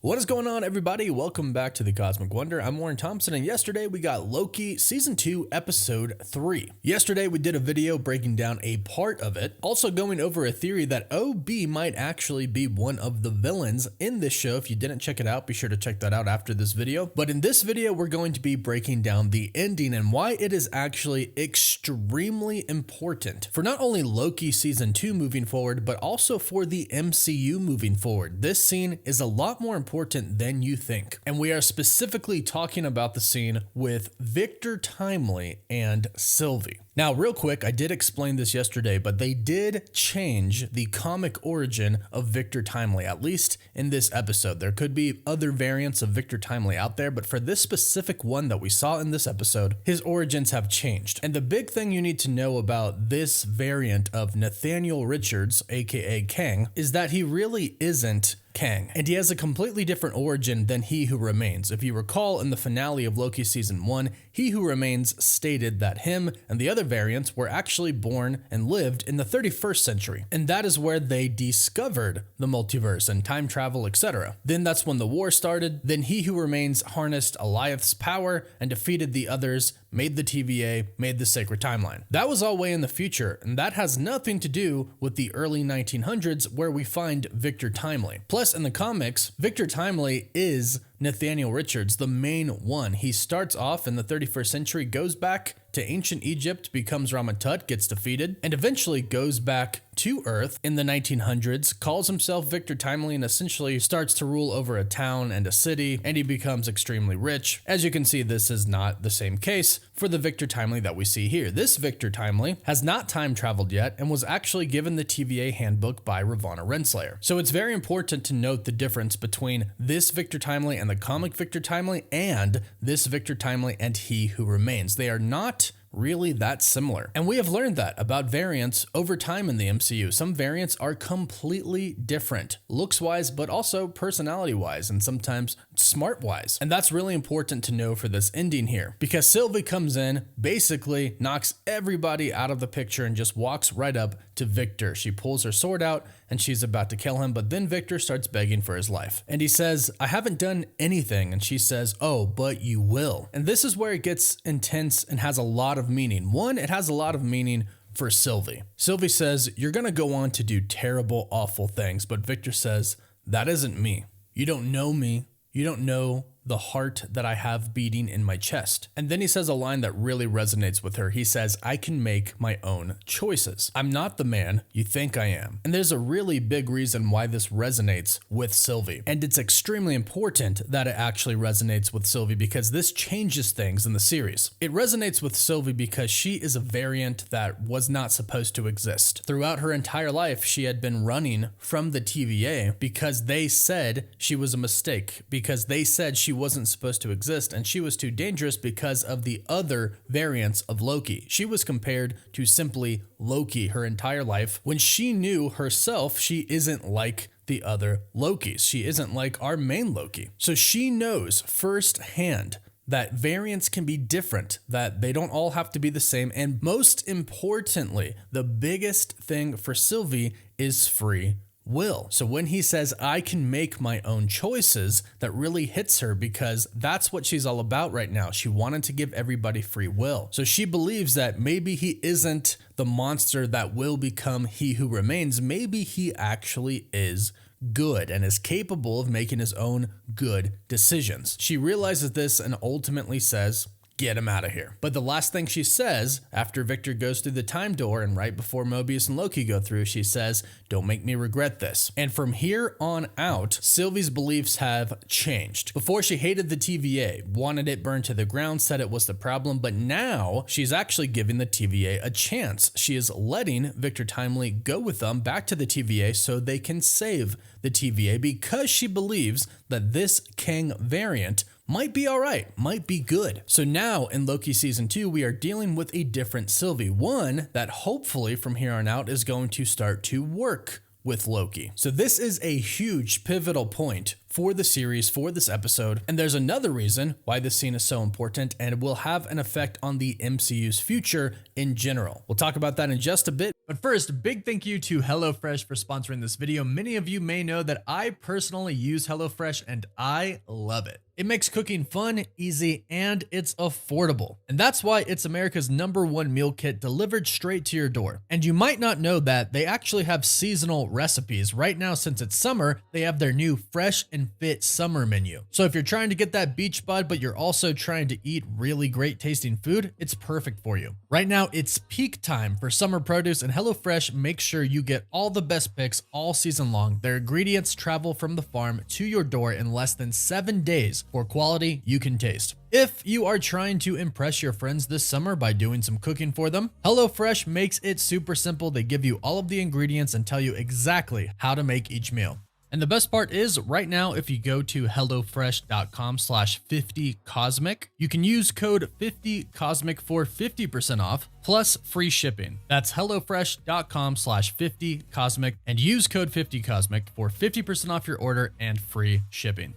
What is going on, everybody? Welcome back to the Cosmic Wonder. I'm Warren Thompson, and yesterday we got Loki Season 2, Episode 3. Yesterday we did a video breaking down a part of it, also going over a theory that OB might actually be one of the villains in this show. If you didn't check it out, be sure to check that out after this video. But in this video, we're going to be breaking down the ending and why it is actually extremely important for not only Loki Season 2 moving forward, but also for the MCU moving forward. This scene is a lot more important than you think. And we are specifically talking about the scene with Victor Timely and Sylvie. Now, real quick, I did explain this yesterday, but they did change the comic origin of Victor Timely, at least in this episode. There could be other variants of Victor Timely out there, but for this specific one that we saw in this episode, his origins have changed. And the big thing you need to know about this variant of Nathaniel Richards, aka Kang, is that he really isn't Kang, and he has a completely different origin than He Who Remains. If you recall, in the finale of Loki Season 1, He Who Remains stated that him and the other variants were actually born and lived in the 31st century, and that is where they discovered the multiverse and time travel, etc. Then that's when the war started. Then He Who Remains harnessed Alioth's power and defeated the others, made the TVA, made the Sacred Timeline. That was all way in the future, and that has nothing to do with the early 1900s where we find Victor Timely. Plus, in the comics, Victor Timely is Nathaniel Richards, the main one. He starts off in the 31st century, goes back to ancient Egypt, becomes Rama-Tut, gets defeated, and eventually goes back to Earth in the 1900s, calls himself Victor Timely, and essentially starts to rule over a town and a city, and he becomes extremely rich. As you can see, this is not the same case for the Victor Timely that we see here. This Victor Timely has not time traveled yet and was actually given the TVA handbook by Ravonna Renslayer. So it's very important to note the difference between this Victor Timely and the comic Victor Timely and this Victor Timely and He Who Remains. They are not really that similar. And we have learned that about variants over time in the MCU. Some variants are completely different, looks-wise, but also personality-wise, and sometimes smart-wise. And that's really important to know for this ending here, because Sylvie comes in, basically knocks everybody out of the picture and just walks right up to Victor. She pulls her sword out and she's about to kill him, but then Victor starts begging for his life. And he says, "I haven't done anything." And she says, "Oh, but you will." And this is where it gets intense and has a lot of meaning. One, it has a lot of meaning for Sylvie. Sylvie says, "You're gonna go on to do terrible, awful things." But Victor says, "That isn't me. You don't know me. You don't know the heart that I have beating in my chest." And then he says a line that really resonates with her. He says, "I can make my own choices. I'm not the man you think I am." And there's a really big reason why this resonates with Sylvie. And it's extremely important that it actually resonates with Sylvie because this changes things in the series. It resonates with Sylvie because she is a variant that was not supposed to exist. Throughout her entire life, she had been running from the TVA because they said she was a mistake, because they said she wasn't supposed to exist, and she was too dangerous because of the other variants of Loki. She was compared to simply Loki her entire life, when she knew herself she isn't like the other Lokis. She isn't like our main Loki. So she knows firsthand that variants can be different, that they don't all have to be the same, and most importantly, the biggest thing for Sylvie is free will. So when he says, "I can make my own choices," that really hits her because that's what she's all about right now. She wanted to give everybody free will. So she believes that maybe he isn't the monster that will become He Who Remains. Maybe he actually is good and is capable of making his own good decisions. She realizes this and ultimately says, "Get him out of here." But the last thing she says after Victor goes through the time door and right before Mobius and Loki go through, she says, "Don't make me regret this." And from here on out, Sylvie's beliefs have changed. Before, she hated the TVA, wanted it burned to the ground, said it was the problem, but now she's actually giving the TVA a chance. She is letting Victor Timely go with them back to the TVA so they can save the TVA because she believes that this Kang variant might be alright, might be good. So now in Loki Season 2, we are dealing with a different Sylvie, one that hopefully from here on out is going to start to work with Loki. So this is a huge pivotal point for the series, for this episode, and there's another reason why this scene is so important and it will have an effect on the MCU's future in general. We'll talk about that in just a bit. But first, big thank you to HelloFresh for sponsoring this video. Many of you may know that I personally use HelloFresh and I love it. It makes cooking fun, easy, and it's affordable. And that's why it's America's #1 meal kit delivered straight to your door. And you might not know that they actually have seasonal recipes. Right now, since it's summer, they have their new Fresh and Fit summer menu. So if you're trying to get that beach bud, but you're also trying to eat really great tasting food, it's perfect for you. Right now, it's peak time for summer produce, and HelloFresh makes sure you get all the best picks all season long. Their ingredients travel from the farm to your door in less than 7 days for quality you can taste. If you are trying to impress your friends this summer by doing some cooking for them, HelloFresh makes it super simple. They give you all of the ingredients and tell you exactly how to make each meal. And the best part is right now, if you go to hellofresh.com/50cosmic, you can use code 50cosmic for 50% off plus free shipping. That's hellofresh.com/50cosmic and use code 50cosmic for 50% off your order and free shipping.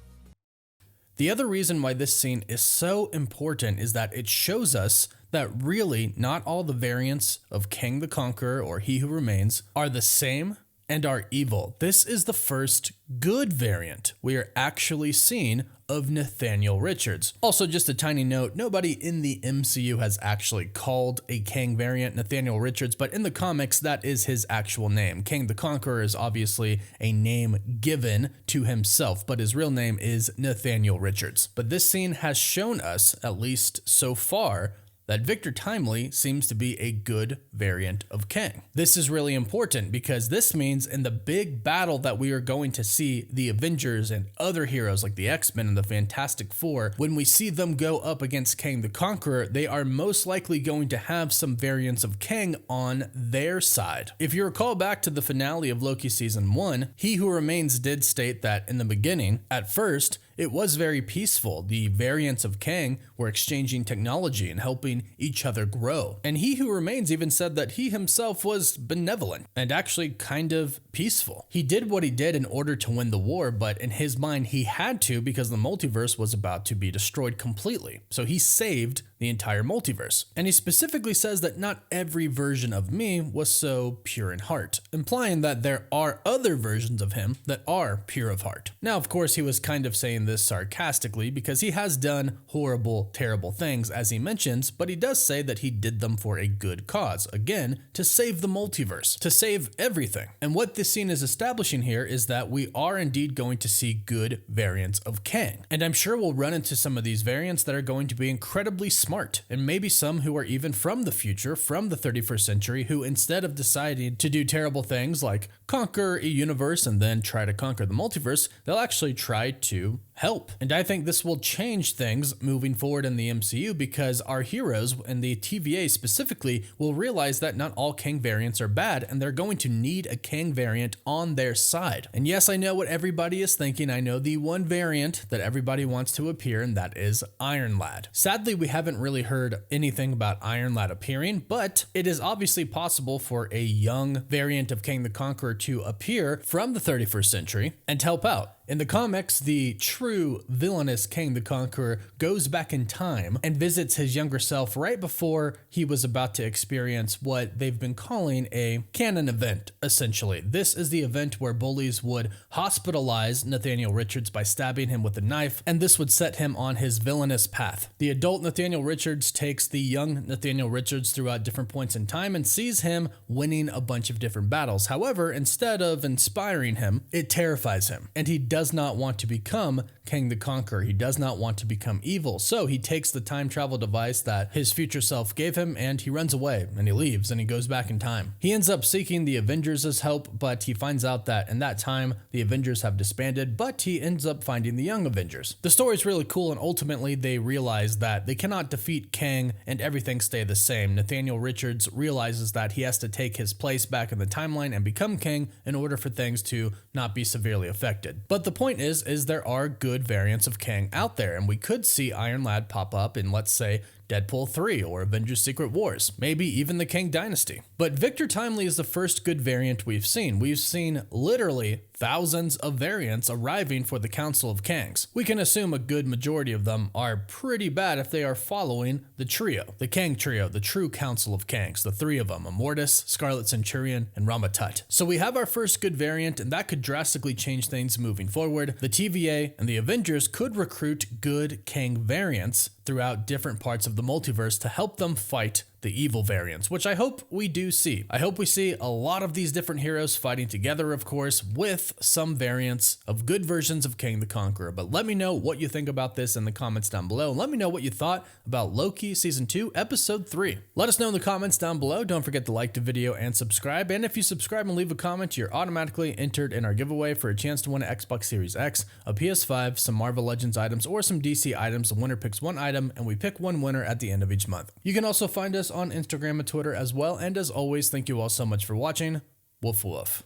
The other reason why this scene is so important is that it shows us that really not all the variants of Kang the Conqueror or He Who Remains are the same and are evil. This is the first good variant we are actually seeing of Nathaniel Richards. Also, just a tiny note, nobody in the MCU has actually called a Kang variant Nathaniel Richards, but in the comics, that is his actual name. Kang the Conqueror is obviously a name given to himself, but his real name is Nathaniel Richards. But this scene has shown us, at least so far, that Victor Timely seems to be a good variant of Kang. This is really important because this means in the big battle that we are going to see the Avengers and other heroes like the X-Men and the Fantastic Four, when we see them go up against Kang the Conqueror, they are most likely going to have some variants of Kang on their side. If you recall back to the finale of Loki Season 1, He Who Remains did state that in the beginning, at first, it was very peaceful. The variants of Kang were exchanging technology and helping each other grow. And He Who Remains even said that he himself was benevolent and actually kind of peaceful. He did what he did in order to win the war, but in his mind he had to because the multiverse was about to be destroyed completely. So he saved the entire multiverse. And he specifically says that not every version of me was so pure in heart, implying that there are other versions of him that are pure of heart. Now, of course, he was kind of saying this sarcastically because he has done horrible, terrible things, as he mentions, but he does say that he did them for a good cause. Again, to save the multiverse, to save everything. And what this scene is establishing here is that we are indeed going to see good variants of Kang. And I'm sure we'll run into some of these variants that are going to be incredibly smart, and maybe some who are even from the future, from the 31st century, who instead of deciding to do terrible things like conquer a universe and then try to conquer the multiverse, they'll actually try to help. And I think this will change things moving forward in the MCU because our heroes and the TVA specifically will realize that not all Kang variants are bad and they're going to need a Kang variant on their side. And yes, I know what everybody is thinking. I know the one variant that everybody wants to appear, and that is Iron Lad. Sadly, we haven't really heard anything about Iron Lad appearing, but it is obviously possible for a young variant of Kang the Conqueror to appear from the 31st century and help out. In the comics, the true villainous Kang the Conqueror goes back in time and visits his younger self right before he was about to experience what they've been calling a canon event, essentially. This is the event where bullies would hospitalize Nathaniel Richards by stabbing him with a knife, and this would set him on his villainous path. The adult Nathaniel Richards takes the young Nathaniel Richards throughout different points in time and sees him winning a bunch of different battles. However, instead of inspiring him, it terrifies him, and he does not want to become Kang the Conqueror. He does not want to become evil. So he takes the time travel device that his future self gave him and he runs away and he leaves and he goes back in time. He ends up seeking the Avengers' help, but he finds out that in that time the Avengers have disbanded, but he ends up finding the Young Avengers. The story's really cool, and ultimately they realize that they cannot defeat Kang and everything stay the same. Nathaniel Richards realizes that he has to take his place back in the timeline and become Kang in order for things to not be severely affected. But the point is there are good variants of Kang out there, and we could see Iron Lad pop up in, let's say, Deadpool 3 or Avengers Secret Wars, maybe even the Kang Dynasty. But Victor Timely is the first good variant we've seen. We've seen literally thousands of variants arriving for the Council of Kangs. We can assume a good majority of them are pretty bad if they are following the trio, the Kang trio, the true Council of Kangs, the three of them, Immortus, Scarlet Centurion, and Rama-Tut. So we have our first good variant, and that could drastically change things moving forward. The TVA and the Avengers could recruit good Kang variants throughout different parts of the multiverse to help them fight the evil variants, which I hope we do see. I hope we see a lot of these different heroes fighting together, of course, with some variants of good versions of Kang the Conqueror. But let me know what you think about this in the comments down below, and let me know what you thought about Loki Season 2, Episode 3. Let us know in the comments down below. Don't forget to like the video and subscribe, and if you subscribe and leave a comment, you're automatically entered in our giveaway for a chance to win an Xbox Series X, a PS5, some Marvel Legends items, or some DC items. The winner picks one item, and we pick one winner at the end of each month. You can also find us on Instagram and Twitter as well, and as always, thank you all so much for watching. Woof woof.